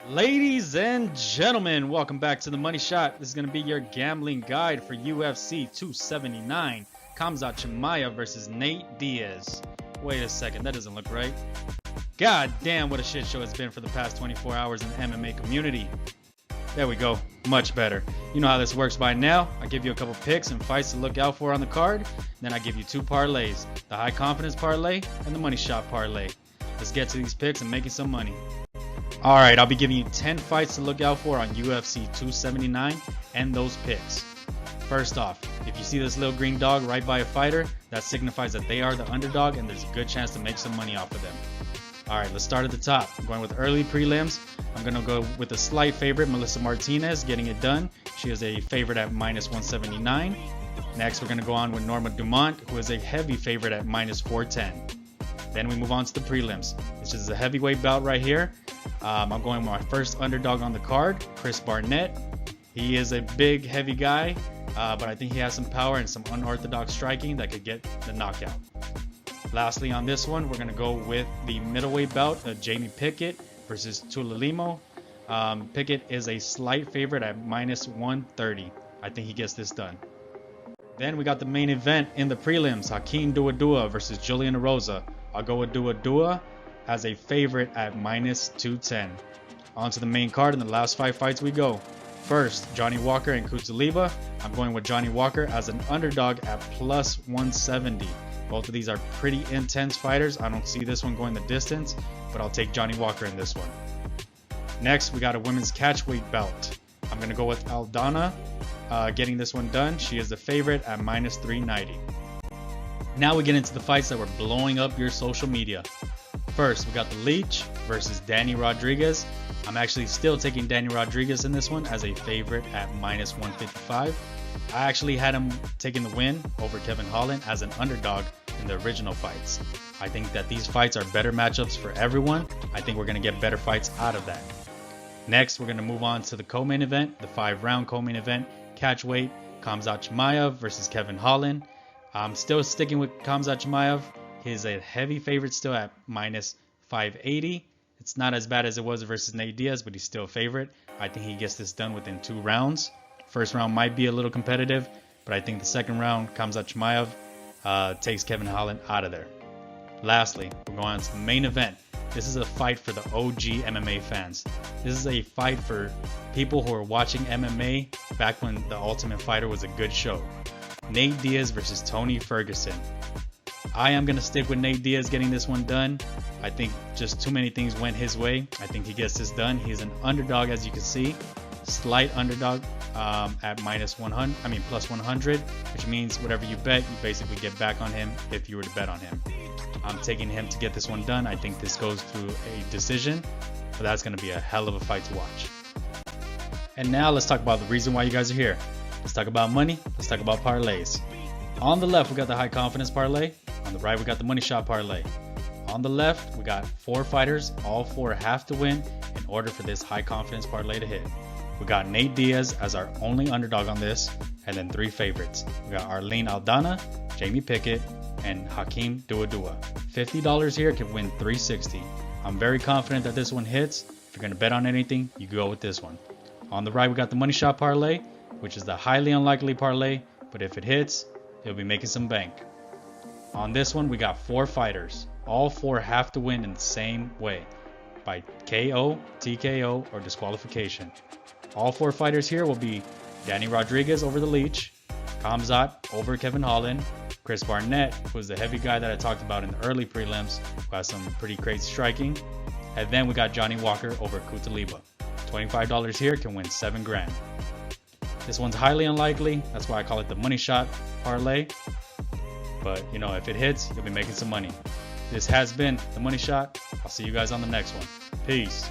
Ladies and gentlemen, welcome back to the Money Shot. This is going to be your gambling guide for UFC 279. Khamzat Chimaev versus Nate Diaz. Wait a second, that doesn't look right. God damn, what a shit show it's been for the past 24 hours in the MMA community. There we go, much better. You know how this works by now. I give you a couple picks and fights to look out for on the card. Then I give you two parlays, the high confidence parlay and the money shot parlay. Let's get to these picks and making some money. Alright, I'll be giving you 10 fights to look out for on UFC 279 and those picks. First off, if you see this little green dog right by a fighter, that signifies that they are the underdog and there's a good chance to make some money off of them. Alright, let's start at the top. I'm going with early prelims. I'm going to go with a slight favorite, Melissa Martinez, getting it done. She is a favorite at minus 179. Next, we're going to go on with Norma Dumont, who is a heavy favorite at minus 410. Then we move on to the prelims. This is a heavyweight bout right here. I'm going with my first underdog on the card, Chris Barnett. He is a big, heavy guy, but I think he has some power and some unorthodox striking that could get the knockout. Lastly, on this one, we're going to go with the middleweight bout of Jamie Pickett versus Tulalimo. Pickett is a slight favorite at minus 130. I think he gets this done. Then we got the main event in the prelims, Hakeem Duadua versus Julian Erosa. I'll go with Duadua as a favorite at minus 210. On to the main card, in the last 5 fights we go. First, Johnny Walker and Kutaliba. I'm going with Johnny Walker as an underdog at plus 170. Both of these are pretty intense fighters. I don't see this one going the distance, but I'll take Johnny Walker in this one. Next, we got a women's catchweight bout. I'm going to go with Aldana getting this one done. She is the favorite at minus 390. Now we get into the fights that were blowing up your social media. First, we got the Leech versus Danny Rodriguez. I'm actually still taking Danny Rodriguez in this one as a favorite at minus 155. I actually had him taking the win over Kevin Holland as an underdog in the original fights. I think that these fights are better matchups for everyone. I think we're going to get better fights out of that. Next, we're going to move on to the co-main event, the 5-round co-main event, catchweight, Khamzat Chimaev versus Kevin Holland. I'm still sticking with Khamzat Chimaev. He's a heavy favorite still at minus 580. It's not as bad as it was versus Nate Diaz, but he's still a favorite. I think he gets this done within 2 rounds. First round might be a little competitive, but I think the second round, Khamzat Chimaev takes Kevin Holland out of there. Lastly, we're going on to the main event. This is a fight for the OG MMA fans. This is a fight for people who are watching MMA back when The Ultimate Fighter was a good show. Nate Diaz versus Tony Ferguson. I am going to stick with Nate Diaz getting this one done. I think just too many things went his way. I think he gets this done. He's an underdog, as you can see. Slight underdog at plus 100, which means whatever you bet, you basically get back on him if you were to bet on him. I'm taking him to get this one done. I think this goes through a decision, but that's going to be a hell of a fight to watch. And now let's talk about the reason why you guys are here. Let's talk about money. Let's talk about parlays. On the left, we got the high confidence parlay. On the right, we got the money shot parlay. On the left, we got 4 fighters. All 4 have to win in order for this high confidence parlay to hit. We got Nate Diaz as our only underdog on this, and then 3 favorites. We got Arlene Aldana, Jamie Pickett, and Hakeem Duadua. $50 here can win $360. I'm very confident that this one hits. If you're going to bet on anything, you go with this one. On the right, we got the money shot parlay, which is the highly unlikely parlay, but if it hits, it'll be making some bank. On this one, we got 4 fighters. All 4 have to win in the same way, by KO, TKO, or disqualification. All 4 fighters here will be Danny Rodriguez over the Leech, Khamzat over Kevin Holland, Chris Barnett, who's the heavy guy that I talked about in the early prelims, who has some pretty crazy striking, and then we got Johnny Walker over Kutaliba. $25 here can win $7 grand. This one's highly unlikely, that's why I call it the money shot parlay. But you know, if it hits, you'll be making some money. This has been the Money Shot. I'll see you guys on the next one. Peace.